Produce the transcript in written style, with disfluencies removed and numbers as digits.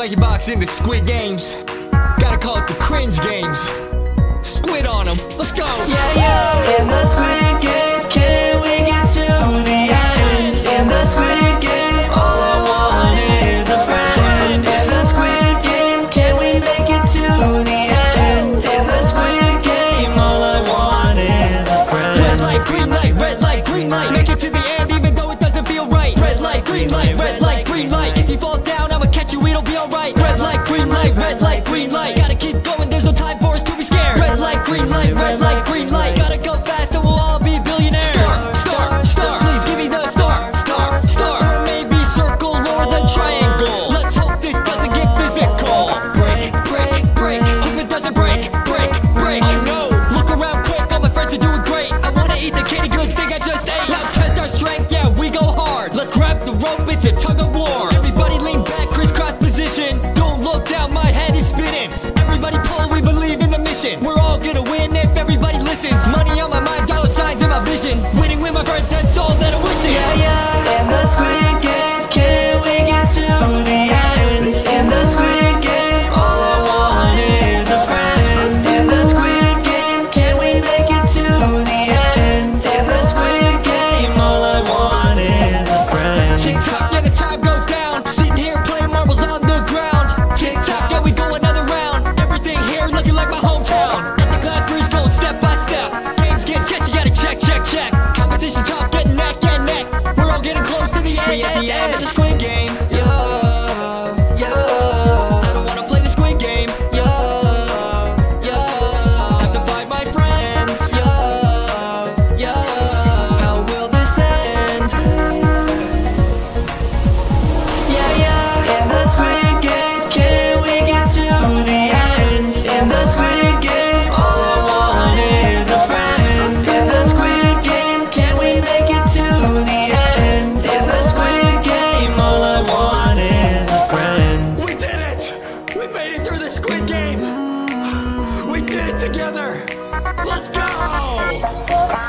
monkey box in the Squid games. Gotta call it the cringe games. Squid on them, let's go! Yeah, yeah, in the Squid games, can we get to the end? In the Squid games, all I want is a friend. In the Squid games, can we make it to the end? In the Squid game, all I want is a friend. Red light, green light, red light, green light. Make it to the end even though it doesn't feel right. Red light, green light, red light, green light. If you fall down, I'ma catch you, it'll be alright. Red light, green light, red light, green light. Gotta keep going, there's no time for us to be scared. Red light, green light, red light, green light. Gotta go fast and we'll all be billionaires. Star, star, star, please give me the star, star, star. Or maybe circle or the triangle. Let's hope this doesn't get physical. Break, break, break. Hope it doesn't break, break, break. Oh no, look around quick, all my friends are doing great. I wanna eat the candy good thing I just ate. Now test our strength, yeah, we go hard. Let's grab the rope, it's a tug of war. Everybody lean back, crisscross position. Don't look down, my head is spinning. Everybody pull, we believe in the mission. We're all gonna win if everybody listens. Money on my mind, dollar signs in my vision. Winning with my friends, that's all that I'm wishing. Yeah, yeah, in the Squid games, can we get to the end? In the Squid games, all I want is a friend. In the Squid games, can we make it to the end? In the Squid game, all I want is a friend. Tick tock, yeah, the time goes down. Sitting here playing marbles on the ground. Tick tock, yeah, we go another round. Everything here looking like my hometown. At the glass bridge going step by step. Games get sketchy, gotta check, check, check. Competition tough, getting neck, get neck. We're all getting close to the end. We at the end of the Squid game. Yo, yo, I don't wanna play the Squid game. yo, yo, Have to find my friends. yo, yo. How will this end? Yeah, yeah, in the Squid games, can we get to the end? In the Squid games, all I want is a friend. In the Squid games, can we make it to the end? In the Squid game, all I want is a friend. We did it! We made it through the Squid game! We did it together! Let's go!